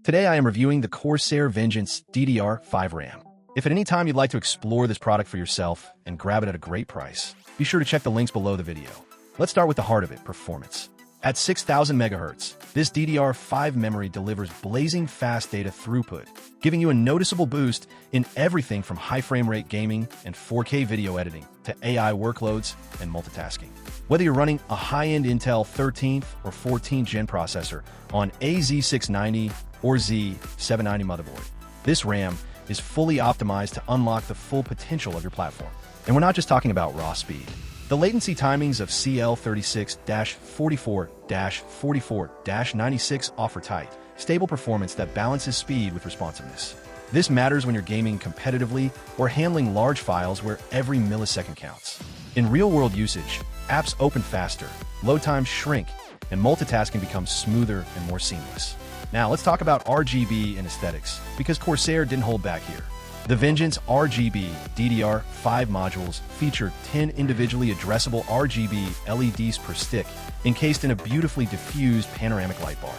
Today I am reviewing the CORSAIR Vengeance DDR5 RAM. If at any time you'd like to explore this product for yourself and grab it at a great price, be sure to check the links below the video. Let's start with the heart of it, performance. At 6000 MHz, this DDR5 memory delivers blazing fast data throughput, giving you a noticeable boost in everything from high frame rate gaming and 4K video editing to AI workloads and multitasking. Whether you're running a high-end Intel 13th or 14th gen processor on a Z690 or Z790 motherboard, this RAM is fully optimized to unlock the full potential of your platform. And we're not just talking about raw speed. The latency timings of CL36-44-44-96 offer tight, stable performance that balances speed with responsiveness. This matters when you're gaming competitively or handling large files where every millisecond counts. In real-world usage, apps open faster, load times shrink, and multitasking becomes smoother and more seamless. Now let's talk about RGB and aesthetics, because Corsair didn't hold back here. The Vengeance RGB DDR5 modules feature 10 individually addressable RGB LEDs per stick, encased in a beautifully diffused panoramic light bar.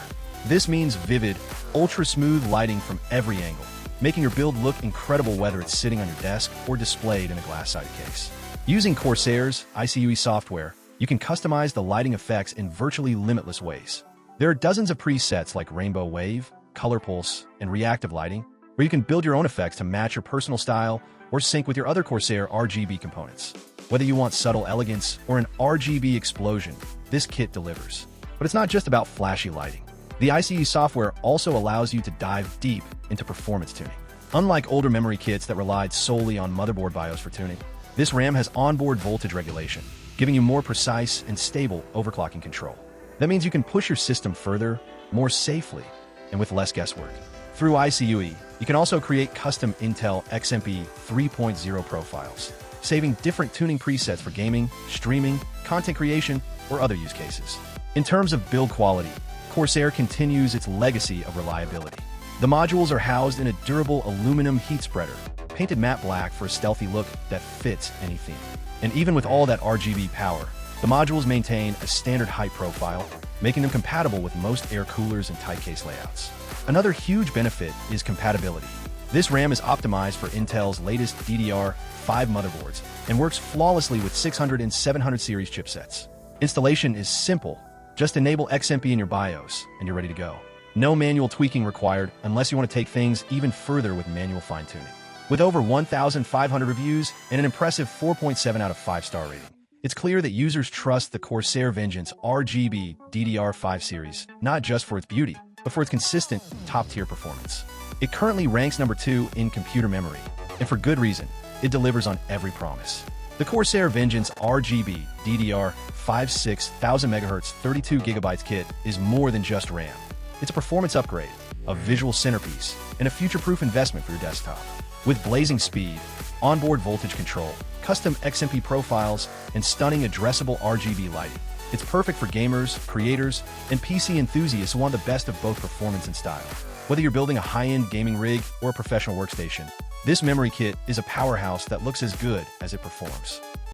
This means vivid, ultra-smooth lighting from every angle, making your build look incredible whether it's sitting on your desk or displayed in a glass-sided case. Using Corsair's iCUE software, you can customize the lighting effects in virtually limitless ways. There are dozens of presets like Rainbow Wave, Color Pulse, and Reactive Lighting, where you can build your own effects to match your personal style or sync with your other Corsair RGB components. Whether you want subtle elegance or an RGB explosion, this kit delivers. But it's not just about flashy lighting. The iCUE software also allows you to dive deep into performance tuning. Unlike older memory kits that relied solely on motherboard BIOS for tuning, this RAM has onboard voltage regulation, giving you more precise and stable overclocking control. That means you can push your system further, more safely, and with less guesswork. Through iCUE, you can also create custom Intel XMP 3.0 profiles, saving different tuning presets for gaming, streaming, content creation, or other use cases. In terms of build quality, Corsair continues its legacy of reliability. The modules are housed in a durable aluminum heat spreader, painted matte black for a stealthy look that fits any theme. And even with all that RGB power, the modules maintain a standard height profile, making them compatible with most air coolers and tight case layouts. Another huge benefit is compatibility. This RAM is optimized for Intel's latest DDR5 motherboards and works flawlessly with 600 and 700 series chipsets. Installation is simple. Just enable XMP in your BIOS and you're ready to go. No manual tweaking required unless you want to take things even further with manual fine-tuning. With over 1,500 reviews and an impressive 4.7 out of 5-star rating, it's clear that users trust the CORSAIR Vengeance RGB DDR5 series, not just for its beauty, but for its consistent, top-tier performance. It currently ranks number 2 in computer memory, and for good reason. It delivers on every promise. The CORSAIR Vengeance RGB DDR5 6000 MHz 32 GB kit is more than just RAM. It's a performance upgrade, a visual centerpiece, and a future-proof investment for your desktop. With blazing speed, onboard voltage control, custom XMP profiles, and stunning addressable RGB lighting, it's perfect for gamers, creators, and PC enthusiasts who want the best of both performance and style. Whether you're building a high-end gaming rig or a professional workstation, this memory kit is a powerhouse that looks as good as it performs.